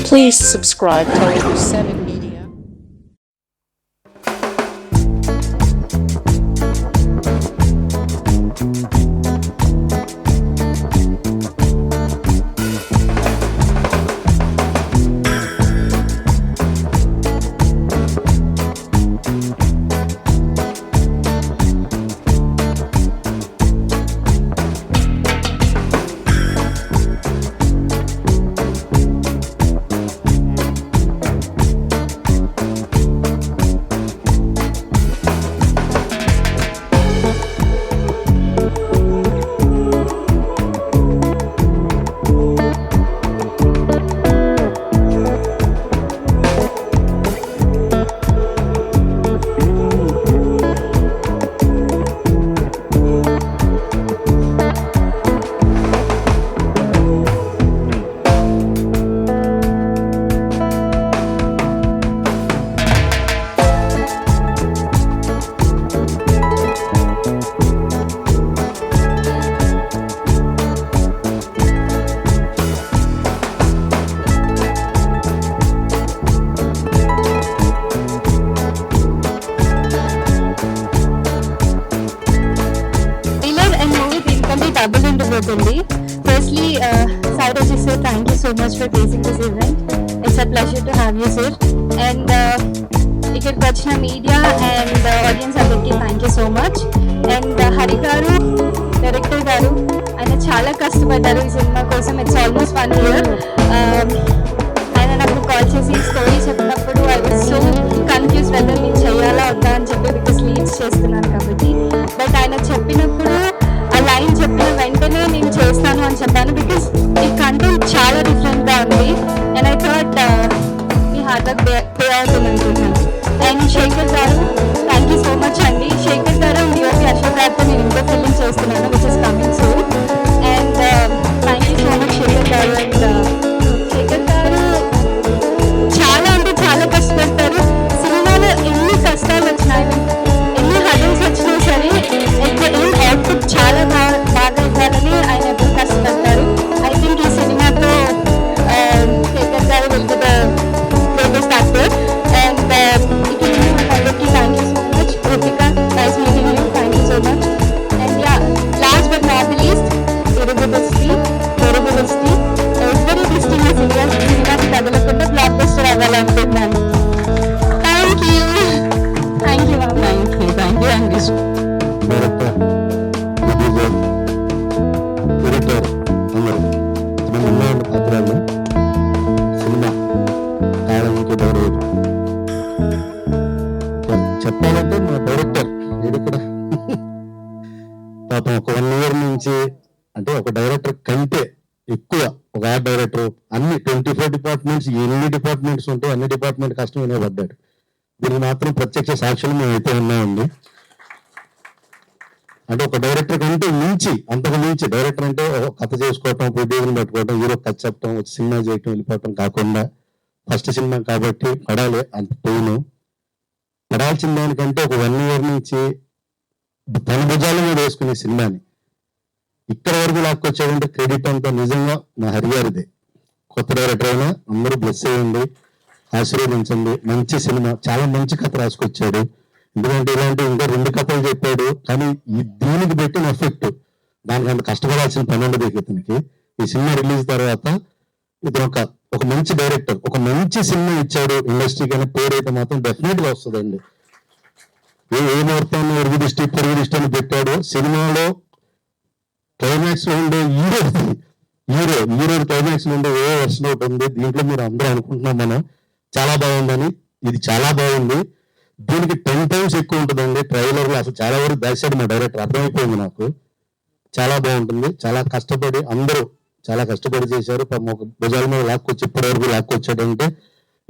Please subscribe to 7 Media. Firstly, Sairaji sir, thank you so much for gracing this event. It's a pleasure to have you, sir. And ఇక్కడికి వచ్చిన media and audience అందరికీ thank you so much. And Hari garu, director garu, ఆయన చాలా కష్టపడ్డారు ఈ సినిమా కోసం. It's almost 1 year. ఆయన నాకు కాల్ చేసి స్టోరీ చెప్పినప్పుడు I was so confuse whether నేను చేయాలా వద్దా అని చెప్పి, బికాస్ లీడ్స్ చేస్తున్నాను కాబట్టి. బట్ ఆయన చెప్పినప్పుడు ఆ లైన్ చెప్పిన వెంటనే నేను చేస్తాను అని చెప్పాను, బికాస్ ఈ కంటెంట్ చాలా డిఫరెంట్గా ఉంది. And I thought me hard work pay అవుతుంది అనుకుంటున్నాను. అండ్ శేఖర్ గారు, థ్యాంక్ యూ సో మచ్ అండి. శేఖర్ గారు డిఓపి అశోక్ గారితో నేను ఇంకో ఫిలిం చేస్తున్నాను, which is coming soon. And thank you so much Shekhar garu. And Shekhar గారు చాలా అంటే చాలా కష్టపడతారు. సినిమాలో ఎన్ని కష్టాలు వచ్చినాయి, ఎన్ని హడల్స్ వచ్చినా సరే అవుట్పుట్ చాలా బాగా ఇవ్వాలని ఆయన ఎప్పుడు కష్టపడతారు. ఐ థింక్ ఈ సినిమాతో శేఖర్ గారు will be the greatest actor. And అందరికీ thank you so much. Rupika, nice meeting you, thank you so much. And yeah, last but not the least, ఇరుబులిస్టీ ఎవరి దృష్టిగా సినిమాకి తగలకుండా బ్లాక్ బస్టర్ అవ్వాలనుకుంటున్నాను. Thank you ma'am. Thank you అండి. సినిమా కాలానికి డైరెక్టర్ చెప్పాలంటే మా డైరెక్టర్ ఇది కూడా పాపం ఒక 1 year నుంచి, అంటే ఒక డైరెక్టర్ కంటే ఎక్కువ ఒక ఆర్ట్ డైరెక్టర్ అన్ని 24 డిపార్ట్మెంట్స్, ఎన్ని డిపార్ట్మెంట్స్ ఉంటాయి అన్ని డిపార్ట్మెంట్ కష్టం వినబడ్డాడు. దీనికి మాత్రం ప్రత్యక్ష సాక్షులు మేము అయితే ఉన్నామండి. అంటే ఒక డైరెక్టర్ కంటే మించి, అంతకు మించి డైరెక్టర్ అంటే కథ చేసుకోవటం, ప్రొడ్యూసర్ని పెట్టుకోవటం, హీరో కథ చెప్పటం, సినిమా చేయటం, వెళ్ళిపోవటం కాకుండా ఫస్ట్ సినిమా కాబట్టి పడాలి అంత పెయిన్. పడాల్సిన దానికంటే ఒక 1 year నుంచి తన భుజాల మీద వేసుకునే సినిమాని ఇక్కడ వరకు లాక్కొచ్చాడంటే క్రెడిట్ అంతా నిజంగా మా హరిగారిదే. కొత్త డైరెక్టర్ అయినా అందరూ బ్లెస్ అయ్యండి, ఆశీర్వదించండి. మంచి సినిమా, చాలా మంచి కథ రాసుకొచ్చాడు. ఎందుకంటే ఇలాంటి ఇంకా 2 కథలు చెప్పాడు, కానీ దీనికి పెట్టిన ఎఫెక్ట్ దానికి అంత కష్టపడాల్సిన పని ఉండదు ఇతనికి. ఈ సినిమా రిలీజ్ తర్వాత ఇతను ఒక మంచి డైరెక్టర్, ఒక మంచి సినిమా ఇచ్చాడు ఇండస్ట్రీకి అనే పేరు అయితే మాత్రం డెఫినెట్ గా వస్తుందండి. ఏ ముహూర్తాన్ని ఎరుగు దిష్టి అని పెట్టాడు. సినిమాలో క్లైమాక్స్ లో ఉండే హీరో క్లైమాక్స్ లో ఉండే ఏ వర్షన్ ఒకటి ఉంది. దీంట్లో మీరు అందరూ అనుకుంటున్నాం మనం చాలా బాగుందని. ఇది చాలా బాగుంది. దీనికి 10 times ఎక్కువ ఉంటుందండి. ట్రైలర్ లో అసలు చాలా వరకు దాచాడు మా డైరెక్టర్, అర్థమైపోయింది నాకు. చాలా బాగుంటుంది. చాలా కష్టపడి అందరూ చాలా కష్టపడి చేశారు. ఒక భుజాల మీద లాక్కొచ్చి ఇప్పటి వరకు లాక్కొచ్చాడంటే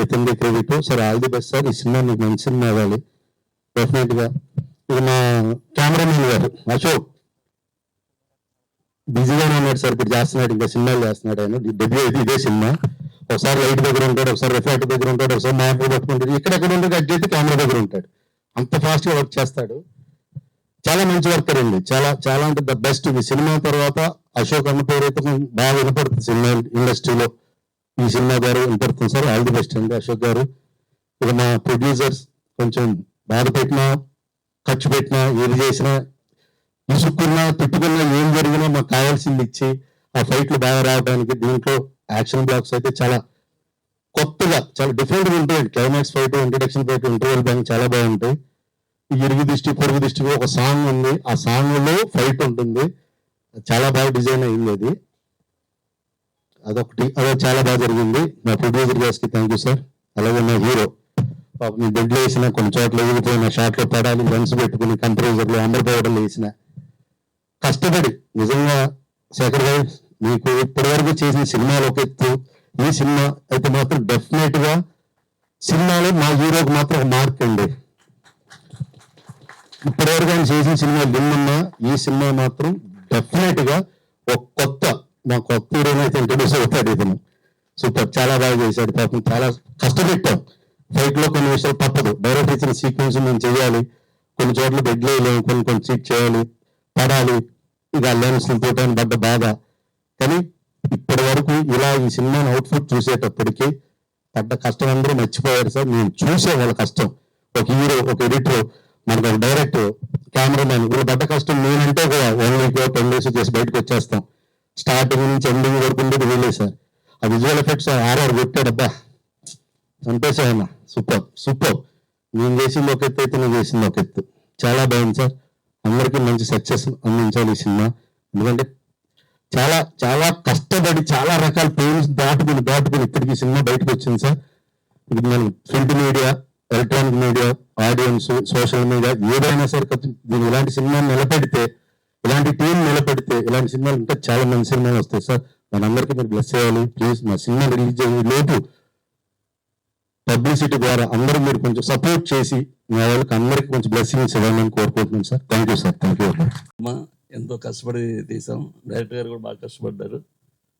ఇతని క్రెడిట్. సరే, ఆల్ ది బెస్ట్ సార్. ఈ సినిమా మీకు మంచి సినిమా అవ్వాలి డెఫినెట్ గా. ఇది మా కెమెరామెన్ గారు అశోక్ బిజీగానే ఉన్నాడు సార్, ఇప్పుడు చేస్తున్నాడు, ఇంకా సినిమాలు చేస్తున్నాడు. ఆయన డెబ్యూ ఇదే సినిమా. ఒకసారి లైట్ దగ్గర ఉంటాడు, ఒకసారి రిఫ్రాక్టర్ దగ్గర ఉంటాడు, ఒకసారి మ్యాప్ పట్టుకుంటాడు. ఎక్కడెక్కడ ఉంటే అడ్జెక్ట్ కెమెరా దగ్గర ఉంటాడు. అంత ఫాస్ట్ గా వర్క్ చేస్తాడు. చాలా మంచి వర్కర్ అండి. చాలా అంటే ద బెస్ట్. ఈ సినిమా తర్వాత అశోక్ అన్న పేరు అయితే బాగా వినపడుతుంది సినిమా ఇండస్ట్రీలో. ఈ సినిమా ద్వారా వినపడుతుంది సార్. ఆల్ ది బెస్ట్ అండి అశోక్ గారు. ఇక మా ప్రొడ్యూసర్స్ కొంచెం బాధ పెట్టినా, ఖర్చు పెట్టినా, ఏది చేసినా, ఇసుక్కున్నా, తిట్టుకున్నా, ఏం జరిగినా మాకు కావాల్సింది ఇచ్చి ఆ ఫైట్లు బాగా రావడానికి, దీంట్లో యాక్షన్ బ్లాక్స్ అయితే చాలా కొత్తగా, చాలా డిఫరెంట్గా ఉంటాయి. Climax fight, introduction fight, interval bank చాలా బాగుంటాయి. ఇరుగు దిష్టి పొరుగు దిష్టికి ఒక సాంగ్ ఉంది, ఆ సాంగ్ లో ఫైట్ ఉంటుంది, చాలా బాగా డిజైన్ అయింది. అదొకటి, అదో చాలా బాగా జరిగింది. మా ప్రొడ్యూసర్ గారికి థ్యాంక్ యూ సార్. అలాగే మా హీరో మీ బెడ్లో వేసిన, కొన్ని చోట్ల ఎగిరిపోయిన, షార్ట్లో పడాలి, లెన్స్ పెట్టుకుని, కంప్రెజర్లు, అండర్ పౌడర్లు వేసిన, కష్టపడి నిజంగా శేఖర్ గారు మీకు ఇప్పటి వరకు చేసిన సినిమాలు ఒక ఎత్తు, ఈ సినిమా అయితే మాత్రం డెఫినెట్ గా సినిమాలో మా హీరోకి మాత్రం ఒక మార్క్ అండి. ఇప్పటివరకు ఆయన చేసిన సినిమాలు ఎన్నున్నా ఈ సినిమా మాత్రం డెఫినెట్ గా ఒక కొత్త, మా కొత్త హీరోని అయితే ఇంట్రడ్యూస్ అవుతాడు. ఇతను సూపర్, చాలా బాగా చేశాడు. పాపం చాలా కష్టపెట్టాం. ఫైట్ లో కొన్ని విషయాలు తప్పదు, డైరెక్ట్ ఇచ్చిన సీక్వెన్స్ మేము చేయాలి, కొన్ని చోట్ల బెడ్లు వేయలేము, కొన్ని చీట్ చేయాలి, పడాలి, ఇక లెన్స్ తోటని పడ్డ బాధ. కానీ ఇప్పటి వరకు ఇలా ఈ సినిమాని అవుట్పుట్ చూసేటప్పటికి పడ్డ కష్టం అందరూ మర్చిపోయారు సార్. నేను చూసే వాళ్ళ కష్టం, ఒక హీరో, ఒక ఎడిటర్, మనకు ఒక డైరెక్టర్, కెమెరామెన్, వీళ్ళు పడ్డ కష్టం నేనంటే ఒక 1 వీక్ 10 days చేసి బయటకు వచ్చేస్తాం. స్టార్టింగ్ నుంచి ఎండింగ్ వరకు ఉండేది వీళ్ళే సార్. ఆ విజువల్ ఎఫెక్ట్స్ ఆర్ఆర్ కొట్టాడబ్బా, చంపేసాయన్న. Super super. నేను చేసింది ఒక ఎత్తు అయితే నేను చేసింది ఒక ఎత్తు. చాలా బాగుంది సార్. అందరికీ మంచి సక్సెస్ అందించాలి ఈ సినిమా. ఎందుకంటే చాలా చాలా కష్టపడి, చాలా రకాల పెయిన్స్ దాటుకుని ఇక్కడికి సినిమా బయటకు వచ్చింది సార్. ఇది మనం print media, electronic media, audience, social media, ఏదైనా సరే దీన్ని ఇలాంటి సినిమాని నిలబెడితే, ఇలాంటి టీం నిలబెడితే ఇలాంటి సినిమాలు ఇంకా చాలా మంచి సినిమాలు వస్తాయి సార్. మనందరికీ మీరు బ్లెస్ చేయాలి ప్లీజ్. మా సినిమా రిలీజ్ అయ్యే లోపు పబ్లిసిటీ ద్వారా అందరూ మీరు కొంచెం సపోర్ట్ చేసి మా వాళ్ళకి అందరికీ కొంచెం బ్లెస్సింగ్స్ ఇవ్వాలని కోరుకుంటున్నాను sir. Thank you sir. Thank you. ఎంతో కష్టపడి తీసాం. డైరెక్టర్ గారు కూడా బాగా కష్టపడ్డారు,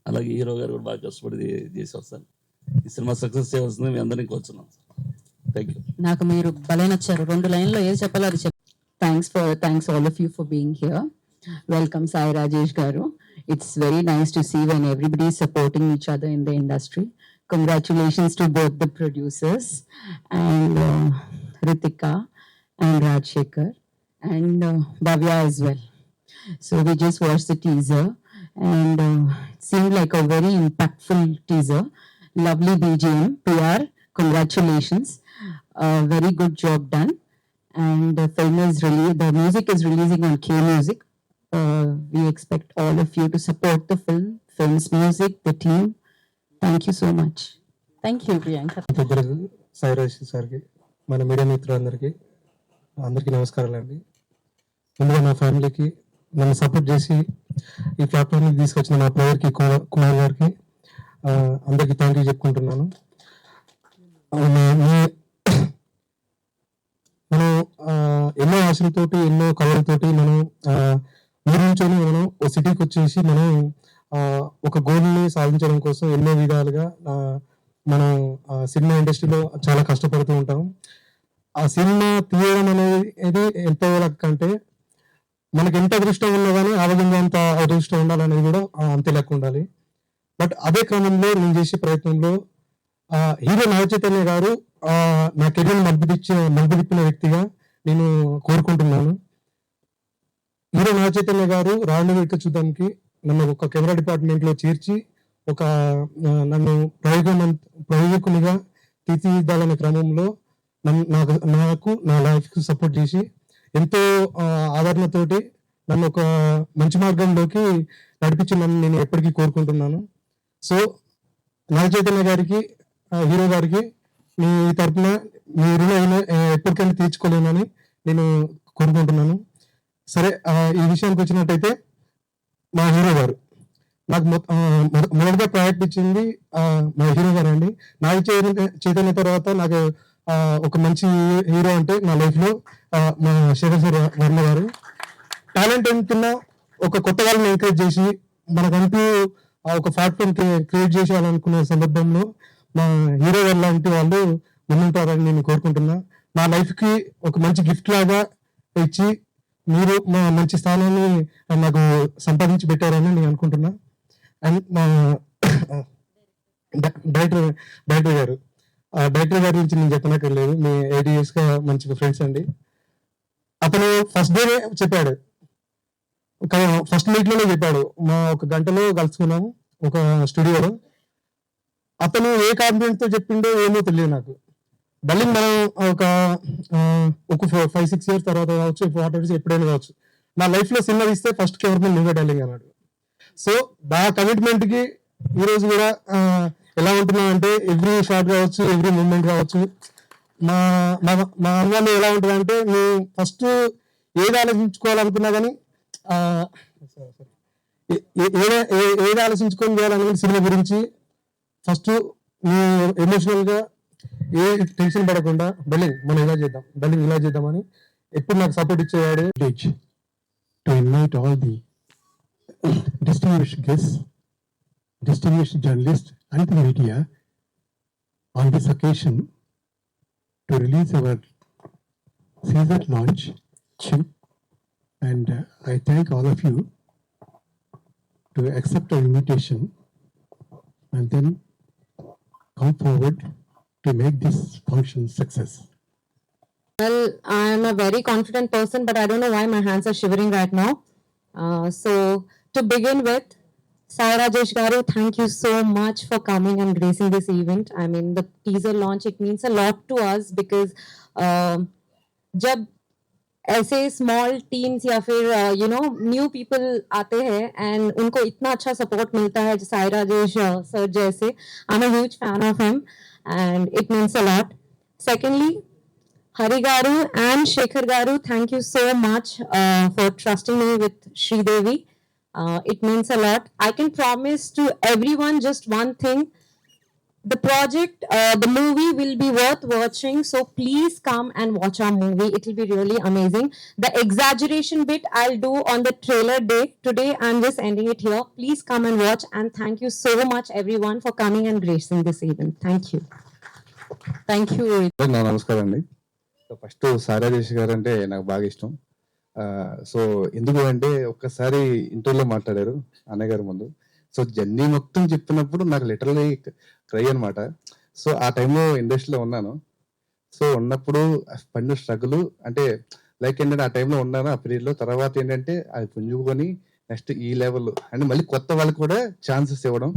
అలాగే హీరో గారు కూడా బాగా కష్టపడి చేసాం సార్. ఈ సినిమా సక్సెస్ చేయవలసింది మీ అందరినీ కోరుచున్నాం సార్. Thank you. నాకు మీరు భలే నచ్చారు. 2 లైన్లో ఏది చెప్పాలో అది చెప్పారు. Thanks all of you for being here. Welcome Sai Rajesh garu. It's very nice to see when everybody is supporting each other in the industry. Congratulations to both the producers and Ritika and Rajshekhar and Bhavya as well. So we just watched the teaser and it seemed like a very impactful teaser. Lovely BGM, PR, congratulations. Very good job done. And the film is the music is releasing on K Music. We expect all of you to support the film's music, the team. Thank you so much. Thank you, Priyanka. Sai Rajesh సార్కి, మన media మిత్రులందరికీ అందరికీ నమస్కారాలండి. ముందుగా నా ఫ్యామిలీకి, నన్ను support చేసి ఈ ప్లాట్ఫామ్కి తీసుకొచ్చిన మా ప్లేయర్కి, కుమార్ గారికి అందరికీ థ్యాంక్ యూ చెప్పుకుంటున్నాను. మనం ఎన్నో ఆశలతోటి, ఎన్నో కళలతోటి మనం ఊరి నుంచొని మనం ఓ సిటీకి వచ్చేసి మనం ఒక గోల్ని సాధించడం కోసం ఎన్నో విధాలుగా మనం సినిమా ఇండస్ట్రీలో చాలా కష్టపడుతూ ఉంటాం. ఆ సినిమా తీయడం అనేది ఎంతో లెక్కంటే మనకి ఎంత అదృష్టం ఉన్నా కానీ ఆ విధంగా అంత అదృష్టం ఉండాలనేది కూడా అంతే లెక్క ఉండాలి. బట్ అదే క్రమంలో నేను చేసే ప్రయత్నంలో హీరో నాగచైతన్య గారు నా కెరీర్ మలుపుదిప్పిన వ్యక్తిగా నేను కోరుకుంటున్నాను. హీరో నాగచైతన్య గారు రాండి వెనుక చూడడానికి నన్ను ఒక కెమెరా డిపార్ట్మెంట్ లో చేర్చి నన్ను ప్రయోజకునిగా తీర్చిదిద్దాలనే క్రమంలో నాకు నా లైఫ్ కి సపోర్ట్ చేసి ఎంతో ఆదరణతోటి నన్ను ఒక మంచి మార్గంలోకి నడిపించిందని నేను ఎప్పటికీ కోరుకుంటున్నాను. సో నాగచైతన్య గారికి, హీరో గారికి మీ తరఫున మీ రుణం ఎప్పటికైనా తీర్చుకోలేనని నేను కోరుకుంటున్నాను. సరే, ఈ విషయానికి వచ్చినట్టయితే మా హీరో గారు నాకు మొదటిగా ప్రాజెక్ట్ ఇచ్చింది మా హీరో గారు అండి. నాగ చైతన్య తర్వాత నాకు ఒక మంచి హీరో అంటే నా లైఫ్ లో మా శేఖర్ వర్మ గారు. టాలెంట్ ఎంతున్నా ఒక కొత్త వాళ్ళని ఎంకరేజ్ చేసి మనకంటూ ఒక ప్లాట్ఫామ్ క్రియేట్ చేసేయాలనుకునే సందర్భంలో మా హీరో గారు లాంటి వాళ్ళు ముందుంటారని నేను కోరుకుంటున్నా. నా లైఫ్ కి ఒక మంచి గిఫ్ట్ లాగా ఇచ్చి మీరు మా మంచి స్థానాన్ని నాకు సంపాదించి పెట్టారని నేను అనుకుంటున్నా. అండ్ మా డైరెక్టర్ గారు, డైరెక్టర్ గారి నుంచి నేను చెప్పనక్కర్లేదు, మీ 8 years గా మంచి ఫ్రెండ్స్ అండి. అతను ఫస్ట్ డే చెప్పాడు, ఫస్ట్ మీట్ లోనే చెప్పాడు, మా ఒక గంటలో కలుసుకున్నాము ఒక స్టూడియోలో. అతను ఏ కాన్ఫిడెన్స్ తో చెప్పిండో ఏమో తెలియదు నాకు. మళ్ళీ మనం ఒక 5-6 years తర్వాత కావచ్చు, 40 years ఎప్పుడైనా కావచ్చు, నా లైఫ్ లో సినిమా తీస్తే ఫస్ట్ కెమెరా నువ్వే డార్లింగ్ అన్నాడు. సో ఆ కమిట్మెంట్ కి ఈ రోజు కూడా ఎలా ఉంటున్నాం అంటే, ఎవ్రీ షాట్ కావచ్చు, ఎవ్రీ మూమెంట్ కావచ్చు, మా మా అన్నలు ఎలా ఉంటుంది అంటే, నువ్వు ఫస్ట్ ఏది ఆలోచించుకోవాలనుకున్నా కానీ ఏది ఆలోచించుకొని చేయాలనుకున్న సినిమా గురించి ఫస్ట్ నీ ఎమోషనల్ గా ఏ టెన్షన్ పడకుండా డల్లింగ్ మనం ఇలా చేద్దామని ఎప్పుడు నాకు సపోర్ట్ ఇచ్చేవాడు. To invite all the distinguished guests, distinguished journalists and the media on this occasion to release our Caesar launch. And I thank all of you to accept our invitation and then come forward to make this function success. Well, I am a very confident person, but I don't know why my hands are shivering right now. So, to begin with, Sai Rajesh Garu, thank you so much for coming and gracing this event. I mean, the teaser launch, it means a lot to us because जब ऐसे small teams या फिर new people आते हैं and उनको इतना अच्छा support मिलता है, साई राजेश सर जैसे, I am a huge fan of him and it means a lot. Secondly, Hari Garu and Shekhar Garu, thank you so much for trusting me with Sridevi. It means a lot. I can promise to everyone just one thing. The project, the movie will be worth watching. So please come and watch our movie. It will be really amazing. The exaggeration bit I'll do on the trailer day. Today I'm just ending it here. Please come and watch. And thank you so much everyone for coming and gracing this event. Thank you. Thank you. నా నమస్కారం అండి. First సారాజేష్ గారు అంటే నాకు బాగా ఇష్టం. So ఎందుకు అంటే ఒక్కసారి ఇంటర్వ్యూలో మాట్లాడారు అన్నయ్య గారి ముందు. సో జర్నీ మొత్తం చెప్తున్నప్పుడు నాకు లిటరలీ క్రై అనమాట. సో ఆ టైంలో ఇండస్ట్రీలో ఉన్నాను. సో ఉన్నప్పుడు పడిన స్ట్రగుల్ అంటే లైక్ ఏంటంటే ఆ టైంలో ఉన్నాను ఆ పీరియడ్లో. తర్వాత ఏంటంటే అది పుంజుకొని నెక్స్ట్ ఈ లెవెల్ అంటే మళ్ళీ కొత్త వాళ్ళకి కూడా ఛాన్సెస్ ఇవ్వడం.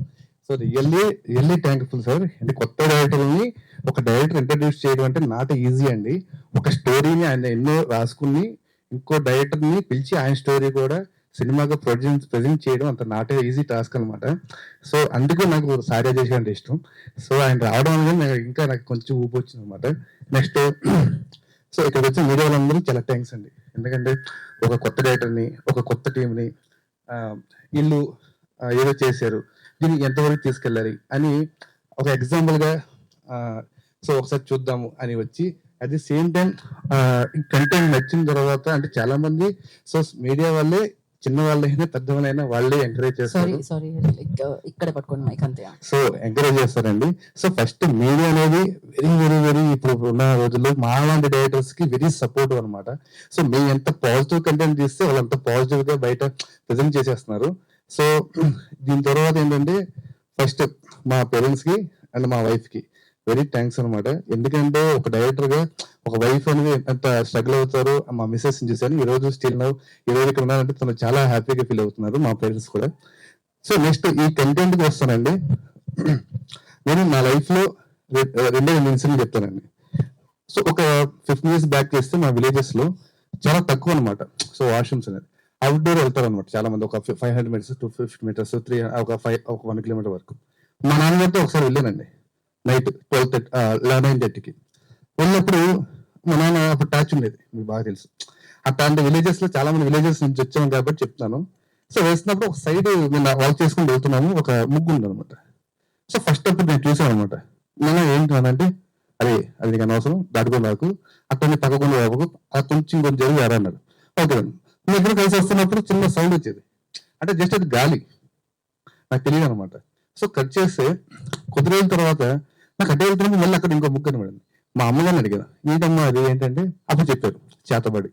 So really thankful sir. అంటే కొత్త డైరెక్టర్ని ఒక డైరెక్టర్ ఇంట్రడ్యూస్ చేయడం అంటే నాట్ ఈజీ అండి. ఒక స్టోరీని ఆయన ఎన్నో రాసుకుని ఇంకో డైరెక్టర్ని పిలిచి ఆయన స్టోరీ కూడా సినిమాగా ప్రజెంట్ చేయడం అంత నాట్ ఈజీ టాస్క్ అనమాట. సో అందుకు నాకు సాయి రాజేష్ అంటే ఇష్టం. సో ఆయన రావడం అనేది ఇంకా నాకు కొంచెం ఊపి వచ్చింది అనమాట. నెక్స్ట్ సో ఇక్కడికి వచ్చిన మీడియా వాళ్ళందరూ చాలా థ్యాంక్స్ అండి. ఎందుకంటే ఒక కొత్త డైరెక్టర్ని ఒక కొత్త టీంని వీళ్ళు ఏదో చేశారు, దీన్ని ఎంతవరకు తీసుకెళ్ళాలి అని ఒక ఎగ్జాంపుల్గా సో ఒకసారి చూద్దాము అని వచ్చి at the same time content నచ్చిన తర్వాత అంటే చాలా మంది సో మీడియా వాళ్ళే చిన్న వాళ్ళైనా పెద్దవాళ్ళైనా వాళ్ళే ఎంకరేజ్ చేస్తారు. ఇక్కడ పట్టుకోండి మైక్ అంతే. సో ఎంకరేజ్ చేస్తారండి. సో ఫస్ట్ మీడియా అనేది వెరీ ఇప్పుడు ఉన్న రోజుల్లో మా లాంటి డైరెక్టర్స్ కి వెరీ సపోర్టివ్ అనమాట. సో మేము ఎంత పాజిటివ్ కంటెంట్ తీస్తే వాళ్ళు అంత పాజిటివ్ గా బయట ప్రజెంట్ చేసేస్తున్నారు. సో దీని తర్వాత ఏంటంటే ఫస్ట్ మా పేరెంట్స్ కి అండ్ మా వైఫ్ కి వెరీ థ్యాంక్స్ అనమాట. ఎందుకంటే ఒక డైరెక్టర్ గా ఒక వైఫ్ అనేది ఎంత స్ట్రగుల్ అవుతారు మా మిస్సెస్ చూసాను. ఈ రోజు స్టిల్ ఈ రోజు ఇక్కడ ఉన్నారంటే తను చాలా హ్యాపీగా ఫీల్ అవుతున్నారు మా పేరెంట్స్ కూడా. సో నెక్స్ట్ ఈ కంటెంట్ కి వస్తానండి. నేను నా లైఫ్ లో రెండే ఇన్సిడెంట్ చెప్తానండి. సో ఒక 15 years బ్యాక్ చేస్తే మా విలేజెస్ లో చాలా తక్కువ అనమాట. సో వాష్రూమ్స్ అనేది అవుట్డోర్ వెళ్తారు అనమాట చాలా మంది. ఒక 500 meters 250 meters 1 kilometer వరకు. మా నాన్నగారితో ఒకసారి వెళ్ళానండి నైట్ 11:30కి వెళ్ళినప్పుడు. మా నాన్న అప్పుడు టాచ్ ఉండేది మీకు బాగా తెలుసు. అట్లాంటి విలేజెస్ లో చాలా మంది విలేజెస్ నుంచి వచ్చాము కాబట్టి చెప్తాను. సో వేసినప్పుడు ఒక సైడ్ మేము వాక్ చేసుకుని వెళ్తున్నాము, ఒక ముగ్గు ఉంది అనమాట. సో ఫస్ట్ అప్పుడు నేను చూసాను అనమాట. నేను ఏంటంటే అది నీకు అనవసరం దాటుకొని నాకు అట్లా పక్కకుండా బాబు ఆ కొంచెం జరిగి అన్నాడు. ఓకే మీ దగ్గర కలిసి వస్తున్నప్పుడు చిన్న సౌండ్ వచ్చేది, అంటే జస్ట్ అది గాలి, నాకు తెలియదు అనమాట. సో కట్ చేస్తే కొద్ది రోజుల తర్వాత నాకు అడ్డే వెళ్తున్నప్పుడు మళ్ళీ అక్కడ ఇంకో ముగ్గు కనబడింది. మా అమ్మగారిని అడిగాను ఏంటమ్మా అది ఏంటంటే అప్పుడు చెప్పారు చేతబడి.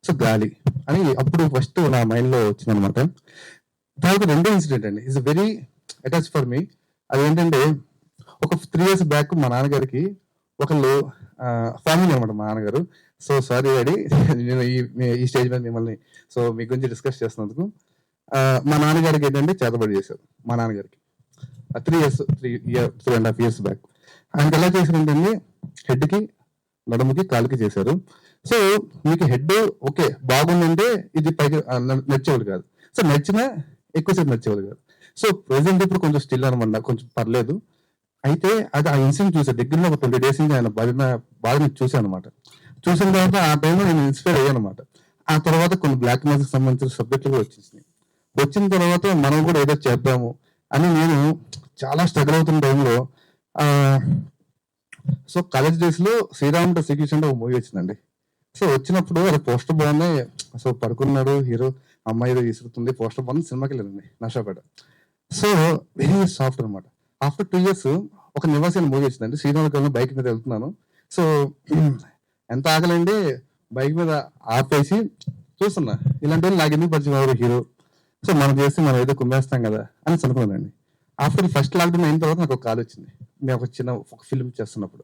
సో గాలి అని అప్పుడు ఫస్ట్ నా మైండ్ లో వచ్చింది అనమాట. తర్వాత రెండో ఇన్సిడెంట్ అండి is very attach for me. అది ఏంటంటే ఒక 3 years బ్యాక్ మా నాన్నగారికి ఒకళ్ళు ఫ్యామిలీ అనమాట మా నాన్నగారు. సో సారీ డాడీ, నేను ఈ స్టేజ్ మీద మిమ్మల్ని సో మీ గురించి డిస్కస్ చేస్తున్నందుకు. మా నాన్నగారికి ఏంటంటే చేతబడి చేశారు మా నాన్నగారికి 3.5 years బ్యాక్. ఆయనకి ఎలా చేశారంటే హెడ్కి, నడుముకి, కాలుకి చేశారు. సో మీకు హెడ్ ఓకే బాగుందంటే ఇది పైకి నచ్చేవాళ్ళు కాదు. సో నచ్చినా ఎక్కువసేపు నచ్చేవాళ్ళు కాదు. సో ప్రెసెంట్ ఇప్పుడు కొంచెం స్టిల్ అనమాట, కొంచెం పర్లేదు. అయితే అది ఆ ఇన్సిడెంట్ చూసాను దగ్గరలో ఒక 20 days నుంచి ఆయన బాధని చూశాను అనమాట. చూసిన తర్వాత ఆ టైంలో నేను ఇన్స్పైర్ అయ్యాను అనమాట. ఆ తర్వాత కొన్ని బ్లాక్ మ్యాజిక్ సంబంధించిన సబ్జెక్టులు కూడా వచ్చేసినాయి. వచ్చిన తర్వాత మనం కూడా ఏదో చేద్దాము అని నేను చాలా స్ట్రగుల్ అవుతున్న టైంలో సో కాలేజ్ డేస్ లో శ్రీరాముడు శ్రీకృష్ణ ఒక మూవీ వచ్చిందండి. సో వచ్చినప్పుడు అది పోస్టర్ బాగున్నాయి. సో పడుకున్నాడు హీరో, అమ్మాయి ఏదో విసురుతుంది, పోస్టర్ బాగుంది, సినిమాకి వెళ్ళింది నషాపేట. సో వెరీ సాఫ్ట్ అనమాట. ఆఫ్టర్ 2 years ఒక నివాసి మూవీ వచ్చిందండి. శ్రీరాముడు బైక్ మీద వెళ్తున్నాను. సో ఎంత ఆగలండి, బైక్ మీద ఆపేసి చూస్తున్నా ఇలాంటి వాళ్ళు నాకు ఎందుకు పరిచయం ఎవరు హీరో, సో మనం చేస్తే మనం ఏదో కుమ్మేస్తాం కదా అని అనుకున్నానండి. ఆఫ్టర్ ఫస్ట్ లాక్డౌన్ అయిన తర్వాత నాకు ఒక కాల్ వచ్చింది. నేను ఒక ఫిల్మ్ చేస్తున్నప్పుడు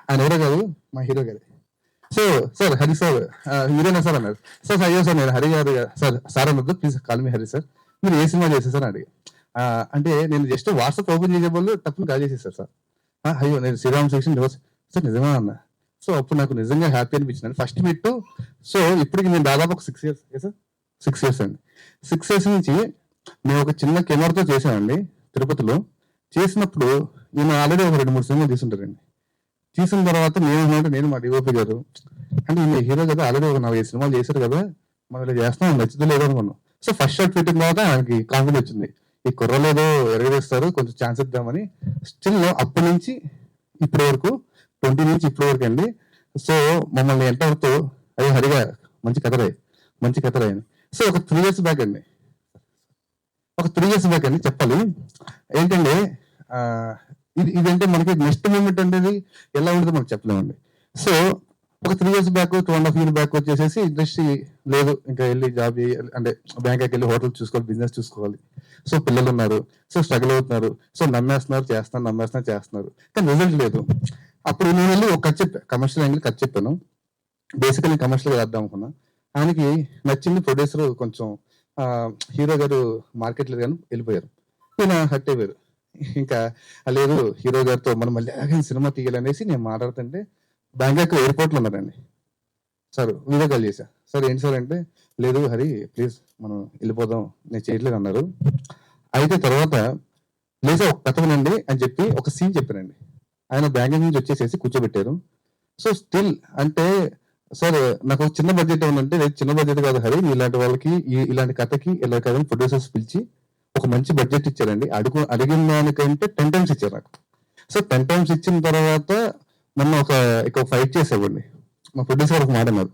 ఆయన ఎవరో కాదు మా హీరో గారు. సో సార్ హరి సార్ హీరోనా సార్ అన్నారు. సార్ అయ్యో సార్ నేను హరి గారు సార్ అన్నది, please call me Hari sir, మీరు ఏ సినిమా చేసేసారు అని అడిగి. అంటే నేను జస్ట్ వాట్సాప్ ఓపెన్ చేసే వాళ్ళు తప్పని కాల్ చేసేసారు సార్. అయ్యో నేను శ్రీరామ్ సెక్షన్ సార్ నిజమా అన్న. సో అప్పుడు నాకు నిజంగా హ్యాపీ అనిపించింది ఫస్ట్ మీట్. సో ఇప్పటికి నేను దాదాపు ఒక 6 years సార్ 6 years అండి. 6 years నుంచి నేను ఒక చిన్న కెమెరాతో చేశానండి తిరుపతిలో. చేసినప్పుడు నేను ఆల్రెడీ ఒక 2-3 సినిమాలు తీసుంటారండి. తీసిన తర్వాత నేను మా డిఓపి గారు అంటే ఈయన హీరో కదా, ఆల్రెడీ ఒక 4-5 సినిమాలు చేశారు కదా, మనం ఇలా చేస్తున్నాం నచ్చుతూ లేదు అనుకున్నాం. సో ఫస్ట్ షాట్ పెట్టిన తర్వాత ఆయనకి కాన్ఫిడెన్స్ వచ్చింది, ఈ కుర్రలేదో ఎరగేస్తారు, కొంచెం ఛాన్స్ ఇద్దామని. స్టిల్ అప్పటి నుంచి ఇప్పటి వరకు 20 నుంచి ఇప్పటి వరకు అండి. సో మమ్మల్ని ఎంతవరకు అయ్యో హరిగా మంచి కథ రాయని. సో ఒక 3 years బ్యాక్ అండి, చెప్పాలి ఏంటంటే ఇదంటే మనకి నెక్స్ట్ మూమెంట్ అనేది ఎలా ఉంటుందో మనకు చెప్పలేమండి. సో ఒక 3 years బ్యాక్ 2.5 years బ్యాక్ వచ్చేసేసి ఇండస్ట్రీ లేదు, ఇంకా వెళ్ళి జాబ్ అంటే బ్యాంకాకి వెళ్ళి హోటల్ చూసుకోవాలి, బిజినెస్ చూసుకోవాలి. సో పిల్లలు ఉన్నారు, సో స్ట్రగుల్ అవుతున్నారు, సో నమ్మేస్తున్నారు చేస్తున్నారు, కానీ రిజల్ట్ లేదు. అప్పుడు నేను వెళ్ళి ఒక కమర్షియల్ యాంగిల్ కట్ చెప్పాను. బేసికలీ కమర్షియల్ వేద్దాం అనుకున్నా. ఆయనకి నచ్చింది ప్రొడ్యూసర్ కొంచెం హీరో గారు మార్కెట్ లేదు కానీ వెళ్ళిపోయారు. ఈయన హట్ అయిపోయారు. ఇంకా లేదు హీరో గారితో మనం మళ్ళీ సినిమా తీయాలనేసి నేను మాట్లాడుతుంటే బ్యాంకాక్ ఎయిర్పోర్ట్ లో ఉన్నారండి. సార్ వీడియో కాల్ చేశా, సార్ ఏంటి సార్ అంటే లేదు హరి ప్లీజ్ మనం వెళ్ళిపోదాం, నేను చేయట్లేదు అన్నారు. అయితే తర్వాత లేదా ఒక కథ వినండి అని చెప్పి ఒక సీన్ చెప్పానండి. ఆయన బ్యాంకాక్ నుంచి వచ్చేసేసి కూర్చోబెట్టారు. సో స్టిల్ అంటే సార్ నాకు ఒక చిన్న బడ్జెట్ ఏమంటే చిన్న బడ్జెట్ కాదు హరి, ఇలాంటి వాళ్ళకి ఇలాంటి కథకి ఇలా కథని ప్రొడ్యూసర్స్ పిలిచి ఒక మంచి బడ్జెట్ ఇచ్చారండి. అడిగిన దానికంటే 10 times ఇచ్చారు నాకు. సో 10 times ఇచ్చిన తర్వాత మొన్న ఒక ఫైట్ చేసేవాడిని. మా ప్రొడ్యూసర్ ఒక మాట అన్నారు,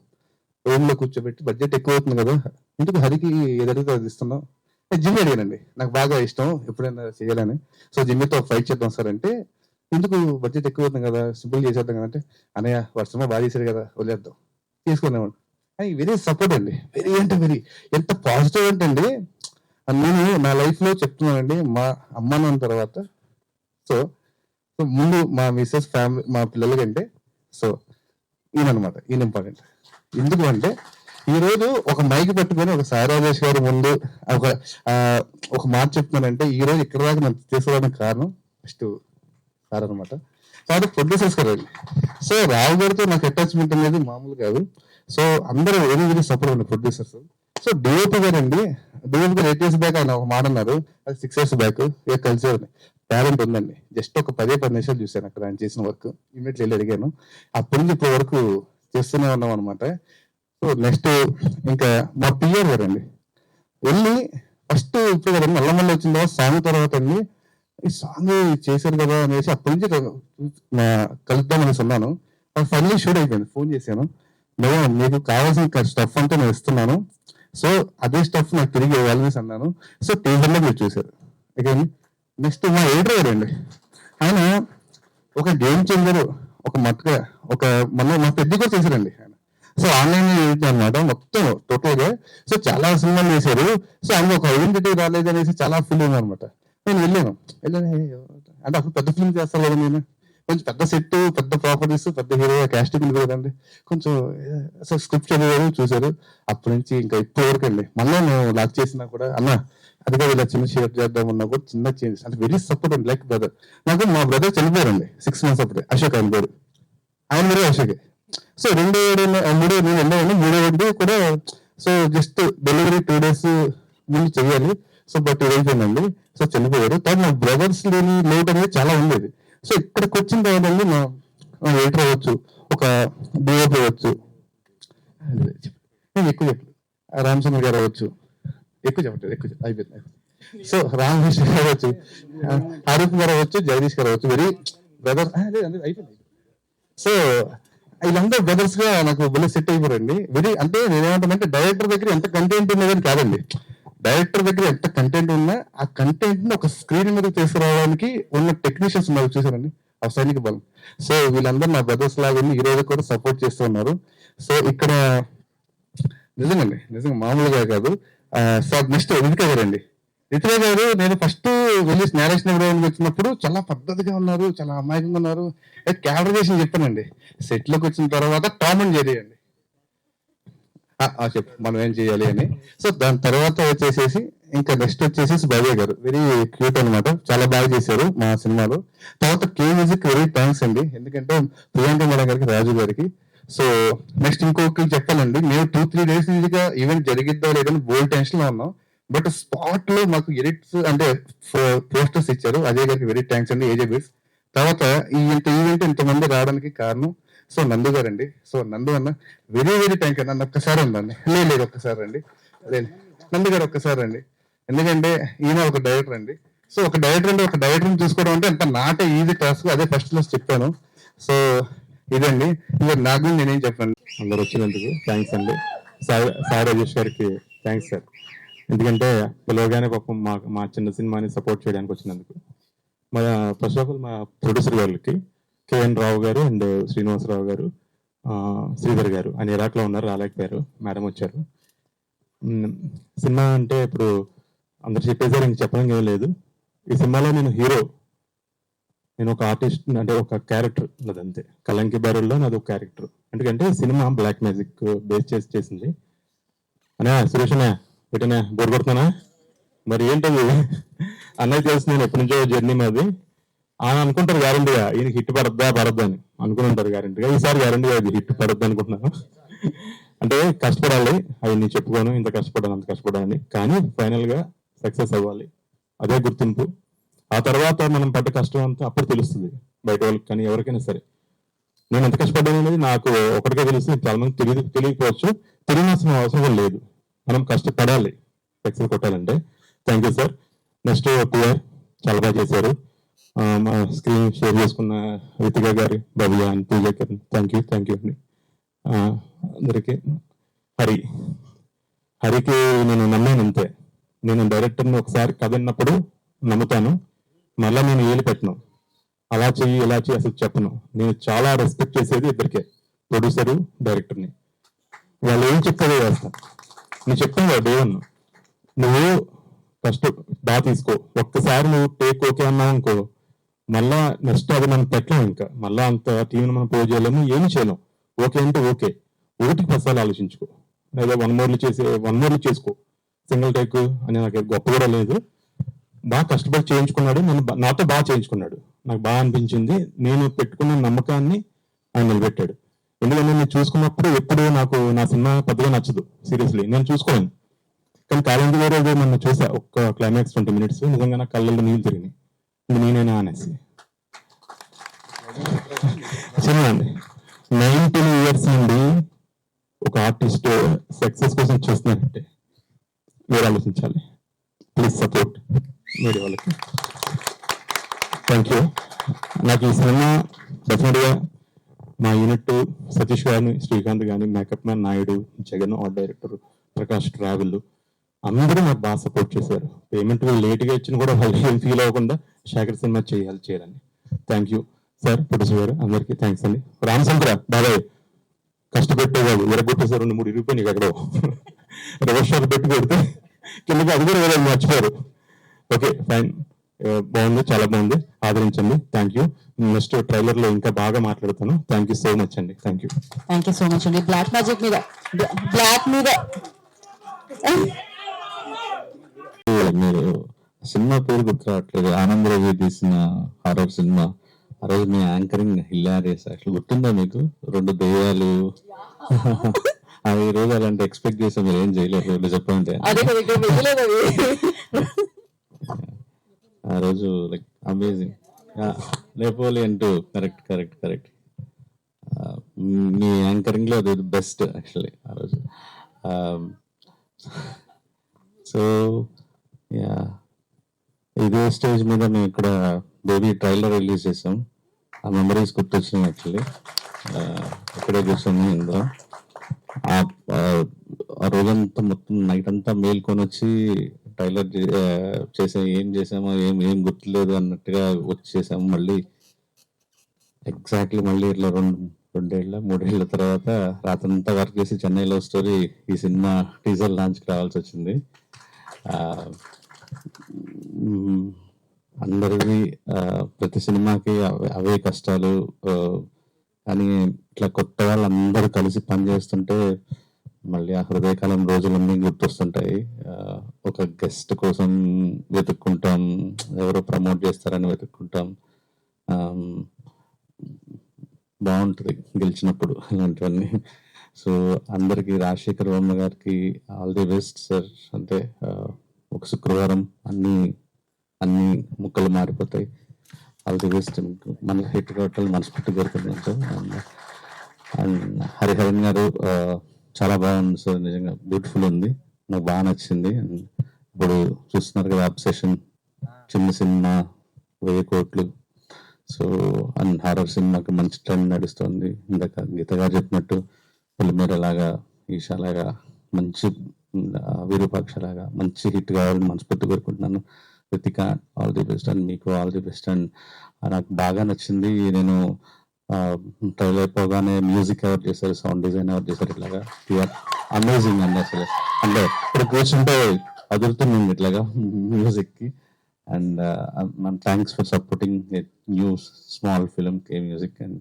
రూమ్ లో కూర్చోబెట్టి బడ్జెట్ ఎక్కువ అవుతుంది కదా, ఇందుకు హరికి ఏదైతే అది ఇస్తున్నాం. జిమ్ అడిగానండి, నాకు బాగా ఇష్టం ఎప్పుడైనా చేయాలని. సో జిమ్తో ఒక ఫైట్ చేద్దాం సార్ అంటే, ఎందుకు బడ్జెట్ ఎక్కువ అవుతుంది కదా సింపుల్ చేసేద్దాం కదా అంటే, అన్నయ్య వర్షమో బాగా చేశారు కదా వదిలేద్దాం తీసుకున్నాం. వెరీ సపోర్ట్ అండి, వెరీ ఎంత పాజిటివ్ అంటే అండి. నేను నా లైఫ్ లో చెప్తున్నానండి, మా అమ్మ నాన్న తర్వాత సో ముందు మా మిస్సెస్ ఫ్యామిలీ మా పిల్లల కంటే సో ఈయన ఇంపార్టెంట్. ఎందుకు అంటే ఈ రోజు ఒక మైక్ పట్టుకొని ఒక సాయి రాజేష్ గారి ముందు ఒక మాట చెప్తున్నానంటే ఈ రోజు ఇక్కడ దాకా నన్ను తీసుకోవడానికి కారణం ఫస్ట్ సార్ అనమాట. కాబట్టి ప్రొడ్యూసర్స్ కదండి. సో రావు గారితో నాకు అటాచ్మెంట్ అనేది మామూలు కాదు. సో అందరూ వెరీ సపోర్ట్ అండి ప్రొడ్యూసర్స్. సో డిఓపి గారు అండి, డిఓపి గారు 8 years బ్యాక్ ఆయన ఒక మాట అన్నారు, అది 6 years బ్యాక్ ఇక కలిసి టాలెంట్ ఉందండి. జస్ట్ ఒక 10 నిమిషాలు చూశాను అక్కడ ఆయన చేసిన వర్క్, ఇమీడియట్లీ వెళ్ళి అడిగాను. అప్పటి నుంచి ఇప్పటి వరకు చేస్తూనే ఉన్నాం అనమాట. సో నెక్స్ట్ ఇంకా మా పిఆర్ గారు అండి వెళ్ళి ఫస్ట్ ఇప్పుడు కదా నల్లమల్లి వచ్చిన తర్వాత సాంగ్ తర్వాత అండి ఈ సాంగ్ చేశారు కదా అనేసి అప్పటి నుంచి కలుద్దాం అనేసి ఉన్నాను. ఫైనల్లీ షూట్ అయిపోయింది. ఫోన్ చేశాను, మేడం మీకు కావాల్సిన స్టఫ్ అంతా నేను ఇస్తున్నాను, సో అదే స్టఫ్ నాకు తిరిగి ఇవ్వాలనేసి అన్నాను. సో టీజర్లో మీరు చూశారు. అగైన్ నెక్స్ట్ మా ఎడిటర్ గారు అండి, ఆయన ఒక గేమ్ చేంజర్, ఒక మట్టుగా మన మా పెద్ద కూడా చేశారండి ఆయన. సో ఆన్లైన్ అనమాట మొత్తం టోటల్ గా. సో చాలా సినిమాలు చేశారు. సో ఆయన ఒక ఐడెంటిటీ రాలేదు అనేసి చాలా ఫీల్ అయింది అనమాట. నేను వెళ్ళాను అంటే అప్పుడు పెద్ద ఫిల్మ్ చేస్తాను కదా నేను, కొంచెం పెద్ద సెట్, పెద్ద ప్రాపర్టీస్, పెద్ద హీరో కాస్టింగ్ ఉంది కదండి, కొంచెం స్క్రిప్ట్ చదివారు, చూసారు. అప్పటి నుంచి ఇంకా ఇప్పటి వరకు అండి, మళ్ళీ నేను లాక్ చేసినా కూడా అన్న అది కూడా ఇలా చిన్న షేర్ చేద్దామన్నా కూడా చిన్న చేంజ్, అంటే వెరీ సపోర్ట్ అండి, లైక్ బ్రదర్. నాకు మా బ్రదర్ చనిపోయారండి 6 months అప్పుడే, అశోక్ ఆయన పేరు, ఆయన పేరు అశోక్. సో 3 కూడా సో జస్ట్ డెలివరీ 2 days ముందు చెయ్యాలి. So but ఇదైపోయిందండి. సో చనిపోయారు. కానీ నా బ్రదర్స్ లేని లోటు అనేది చాలా ఉండేది. సో ఇక్కడికి వచ్చిన తర్వాత నా ఎడిటర్ అవ్వచ్చు, ఒక డిఓపి అవ్వచ్చు, నేను ఎక్కువ చెప్పలేదు, రామచంద్ర గారు అవ్వచ్చు, ఎక్కువ చెప్పట్లేదు, అయిపోయింది. సో రామకృష్ణ గారు అవ్వచ్చు, ఆరిఫ్ గారు అవ్వచ్చు, జగదీష్ గారు అవ్వచ్చు, వెరీ బ్రదర్ అయిపోయింది. సో వీళ్ళందరూ బ్రదర్స్ గా నాకు భలే సెట్ అయిపోరండి. వెరీ అంటే నేనేమంటానంటే డైరెక్టర్ దగ్గర ఎంత కంటెంట్ ఉన్నదని కాదండి, డైరెక్టర్ దగ్గర ఎంత కంటెంట్ ఉన్నా ఆ కంటెంట్ ని ఒక స్క్రీన్ మీద తీసుకురావడానికి ఉన్న టెక్నీషియన్స్ ఉన్నారు చూసారండి, ఆ సైనిక బలం. సో వీళ్ళందరూ నా బ్రదర్స్ లాగా ఈ రోజు కూడా సపోర్ట్ చేస్తూ ఉన్నారు. సో ఇక్కడ నిజంగా మామూలుగా కాదు. సార్ నెక్స్ట్ రితిక గారండి. రితిక గారు నేను ఫస్ట్ వెళ్ళి నేరేషన్ ఇవ్వడానికి వచ్చినప్పుడు చాలా పద్ధతిగా ఉన్నారు, చాలా అమాయకంగా ఉన్నారు. క్యాలరైజేషన్ చెప్పానండి. సెట్ లోకి వచ్చిన తర్వాత టామ్ అండ్ జెర్రీ అండి, చెప్పు మనం ఏం చేయాలి అని. సో దాని తర్వాత వచ్చేసేసి ఇంకా నెక్స్ట్ వచ్చేసి భవ్య గారు, వెరీ క్యూట్ అనమాట, చాలా బాగా చేశారు మా సినిమాలో. తర్వాత కే మ్యూజిక్ వెరీ థ్యాంక్స్ అండి, ఎందుకంటే ప్రియాంక మేడం గారికి, రాజు గారికి. సో నెక్స్ట్ ఇంకొకరికి చెప్పాలండి, మేము 2-3 days నుంచిగా ఈవెంట్ జరిగిద్దా లేదని బోల్డ్ టెన్షన్ లో ఉన్నాం. బట్ స్పాట్ లో మాకు ఎడిట్స్ అంటే పోస్టర్స్ ఇచ్చారు. అజయ్ గారికి వెరీ థ్యాంక్స్ అండి, ఏజే బిట్స్. తర్వాత ఈ ఈవెంట్ ఇంతమంది రావడానికి కారణం సో నందు గారండి. సో నందు అన్న వెరీ థ్యాంక్ యూ. నన్ను ఒక్కసారి ఉందండి, లేదు ఒక్కసారి అండి, నందు గారు ఒక్కసారి అండి, ఎందుకంటే ఈయన ఒక డైరెక్టర్ అండి. సో ఒక డైరెక్టర్ని చూసుకోవడం అంటే అంత నాట్ ఈజీ టాస్క్, అదే ఫస్ట్ క్లాస్ చెప్పాను. సో ఇదండి, ఇంకా నాకు గురించి నేనేం చెప్పాను. అందరు వచ్చినందుకు థ్యాంక్స్ అండి. సాయి రాజేష్ గారికి థ్యాంక్స్ సార్, ఎందుకంటే పిలవగానే పాపం మా చిన్న సినిమాని సపోర్ట్ చేయడానికి వచ్చినందుకు. ఫస్ట్ ఆఫ్ ఆల్ మా ప్రొడ్యూసర్ గారికి కేఎన్ రావు గారు అండ్ శ్రీనివాసరావు గారు, శ్రీధర్ గారు ఆయన ఇరాక్లో ఉన్నారు, రాలేకపోయారు, మేడం వచ్చారు. సినిమా అంటే ఇప్పుడు అందరు చెప్పేసారు, ఇంక చెప్పడం ఏం లేదు. ఈ సినిమాలో నేను హీరో, నేను ఒక ఆర్టిస్ట్, అంటే ఒక క్యారెక్టర్ అదంతే. కలంకి బ్యారెల్లో నాది ఒక క్యారెక్టర్, ఎందుకంటే సినిమా బ్లాక్ మ్యాజిక్ బేస్ చేసింది. అనే సురేష్ అనే పెట్టనే బోర్ కొడుతున్నా మరి ఏంటది అన్నయ్య తెలుసు, నేను ఎప్పటి నుంచో జర్నీ మాది. ఆయన అనుకుంటారు గ్యారెంటీగా ఈయన హిట్ పడద్దా అని అనుకుని ఉంటారు గ్యారెంటీగా. ఈసారి గ్యారెంటీగా ఇది హిట్ పడద్దు అనుకుంటున్నాను. అంటే కష్టపడాలి, అవి నేను చెప్పుకోను ఇంత కష్టపడాలి అంత కష్టపడాలని, కానీ ఫైనల్ గా సక్సెస్ అవ్వాలి, అదే గుర్తింపు. ఆ తర్వాత మనం పడ్డ కష్టం అంతా అప్పుడు తెలుస్తుంది బయట వాళ్ళకి, కానీ ఎవరికైనా సరే. నేను ఎంత కష్టపడ్డాను అనేది నాకు ఒకటిగా తెలుస్తుంది, చాలా మంది తెలియకపోవచ్చు, తెలియనాల్సిన అవసరం లేదు. మనం కష్టపడాలి సక్సెస్ కొట్టాలంటే. Thank you sir. Next PR చాలా బాగా చేశారు. మా స్క్రీన్ షేర్ చేసుకున్న రితిక గారి, భవ్య అండ్ పూజ గారు, థ్యాంక్ యూ అండి. అందరికి హరికి నేను నమ్మాను అంతే. నేను డైరెక్టర్ని ఒకసారి కథ విన్నప్పుడు నమ్ముతాను, మళ్ళీ నేను ఏలి పెట్టను, అలా చెయ్యి ఇలా చెయ్యి అసలు చెప్పను. నేను చాలా రెస్పెక్ట్ చేసేది ఇద్దరికే, ప్రొడ్యూసరు డైరెక్టర్ని. వాళ్ళు ఏం చెప్తారో చేస్తాను. నేను చెప్తాను కదా డే 1 నువ్వు ఫస్ట్ బాగా తీసుకో, ఒక్కసారి నువ్వు టేక్ ఓకే అన్నావు అనుకో, మళ్ళా నెక్స్ట్ అది మనం పెట్టలేము, ఇంకా మళ్ళా అంత టీంని మనం పోయి చేయలేము, ఏమి చేయలేము. ఓకే అంటే ఓకే, 1కి 10 సార్లు ఆలోచించుకో, లేదా 1 మోర్లు చేసుకో. సింగిల్ టేక్ అని నాకు గొప్ప కూడా లేదు. బాగా కష్టపడి చేయించుకున్నాడు, నాతో బాగా చేయించుకున్నాడు, నాకు బాగా అనిపించింది. నేను పెట్టుకున్న నమ్మకాన్ని ఆయన నిలబెట్టాడు. ఎందుకంటే నేను చూసుకున్నప్పుడు ఎప్పుడు నాకు నా సినిమా పెద్దగా నచ్చదు, సీరియస్లీ నేను చూసుకోలేను. కానీ కాలేజీ వేరే నన్ను చూసా ఒక్క క్లైమాక్స్ 20 minutes, నిజంగా నా కళ్ళల్లో నీళ్ళు తిరిగినాయి, నేనైనా అనేసి. సినిమా అండి 19 years నుండి ఒక ఆర్టిస్ట్ సక్సెస్ కోసం చూస్తున్నారంటే మీరు ఆలోచించాలి. ప్లీజ్ సపోర్ట్ మీడియా వాళ్ళకి. Thank you. నాకు ఈ సినిమా డెఫినెట్గా మా యూనిట్ సతీష్ గారిని, శ్రీకాంత్ గారిని, makeup man Naidu, Jagan, art director Prakash, travel అందరూ నాకు బాగా సపోర్ట్ చేశారు. పేమెంట్ లేట్గా ఇచ్చిన కూడా వాళ్ళు ఏం ఫీల్ అవ్వకుండా శేఖర్ సినిమా చేయాలని. థ్యాంక్ యూ సార్, ప్రొడ్యూసర్ గారు, అందరికీ థ్యాంక్స్ అండి. రామచంద్ర బాబాయ్ కష్టపెట్టేవాడు, ఎరగొట్టేసారు 2-3 ఇరిగిపోయి నీకు ఎక్కడో రివర్స్ షాట్ పెట్టి కొడితే కిందకి, అది కూడా మర్చిపోయారు. Okay fine. బాగుంది, చాలా బాగుంది, ఆదరించండి. Thank you. నెక్స్ట్ ట్రైలర్ లో ఇంకా బాగా మాట్లాడతాను. థ్యాంక్ యూ సో మచ్ అండి. Thank you. Thank you so much అండి. బ్లాక్ మ్యాజిక్ మీద మీరు సినిమా పేరు గుర్తు రావట్లేదు. ఆనంద్ రవి తీసిన హారర్ సినిమా. ఆ రోజు మీ యాంకరింగ్ హిలారియస్. అసలు గుర్తుందా మీకు? 2 దెయ్యాలు. అది ఈ రోజు అలాంటి ఎక్స్పెక్ట్ చేసాం, మీరు ఏం చేయలేదు, డిసప్పాయింట్ ఆ రోజు. Like amazing. Napoleon 2. Correct correct correct. మీ యాంకరింగ్ లో అది బెస్ట్ యాక్చువల్లీ ఆ రోజు. సో యా, ఇదే స్టేజ్ మీద మేము ఇక్కడ బేబీ ట్రైలర్ రిలీజ్ చేసాం. ఆ మెమరీస్ గుర్తొచ్చినాయి యాక్చువల్లీ. ఇక్కడే కూర్చొని ఇందులో ఆ రోజంతా మొత్తం నైట్ అంతా మేల్కొని వచ్చి ట్రైలర్ ఏం చేసామో ఏం గుర్తులేదు అన్నట్టుగా వచ్చేసాము. మళ్ళీ ఎగ్జాక్ట్లీ మళ్ళీ ఇట్లా 2-3 ఏళ్ల తర్వాత రాత్రంతా వర్క్ చేసి చెన్నైలో స్టోరీ ఈ సినిమా టీజర్ లాంచ్కి రావాల్సి వచ్చింది. అందరివి ప్రతి సినిమాకి అవే కష్టాలు. కానీ ఇట్లా కొత్త వాళ్ళందరూ కలిసి పనిచేస్తుంటే మళ్ళీ ఆ హృదయకాలం రోజులన్నీ గుర్తొస్తుంటాయి. ఒక గెస్ట్ కోసం వెతుక్కుంటాం, ఎవరో ప్రమోట్ చేస్తారని వెతుక్కుంటాం. బాగుంటుంది గెలిచినప్పుడు ఇలాంటివన్నీ. సో అందరికి, రాజశేఖర్ వర్మ గారికి ఆల్ ది బెస్ట్ సార్. అంటే ఒక శుక్రవారం అన్ని ముక్కలు మారిపోతాయి. All the best. మన హిట్ కొట్టాలి మనస్ఫూర్తి కోరుకుంటున్నాం సార్. అండ్ హరిహరన్ గారు చాలా బాగుంది సార్, నిజంగా బ్యూటిఫుల్ ఉంది, నాకు బాగా నచ్చింది. ఇప్పుడు చూస్తున్నారు కదా అబ్సెషన్, చిన్న సినిమా 1000 కోట్లు. సో అండ్ హారర్ సినిమాకి మంచి ట్రెండ్ నడుస్తుంది. ఇందాక గీత గారు చెప్పినట్టు పొలిమేర లాగా, ఈషా లాగా, మంచి విరూపాక్ష లాగా మంచి హిట్ కావాలని మనస్ఫూర్తి కోరుకుంటున్నాను. Ritika all the best. And మీకు ఆల్ ది బెస్ట్. అండ్ నాకు బాగా నచ్చింది, నేను ట్రైల్ అయిపోగానే మ్యూజిక్ ఎవరు చేశారు, సౌండ్ డిజైన్ ఎవరు చేశారు, ఇట్లాగా అమేజింగ్ అండి అసలు. అంటే ఇప్పుడు కూర్చుంటే అదురుతుంది ఇట్లాగా మ్యూజిక్కి. And thanks for supporting new small film కే మ్యూజిక్. అండ్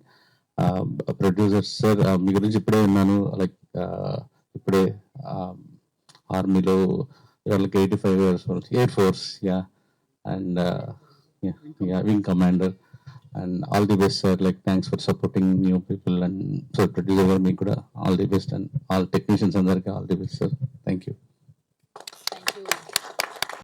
ప్రొడ్యూసర్ సార్, మీ గురించి ఇప్పుడే ఉన్నాను. లైక్ ఇప్పుడే ఆర్మీలో వాళ్ళకి 85 years old, air force, yeah. And wing commander. And all the best sir. Like thanks for supporting new people. And sir producer మీకు కూడా all the best. And all technicians అందరికీ all the best sir. Thank you.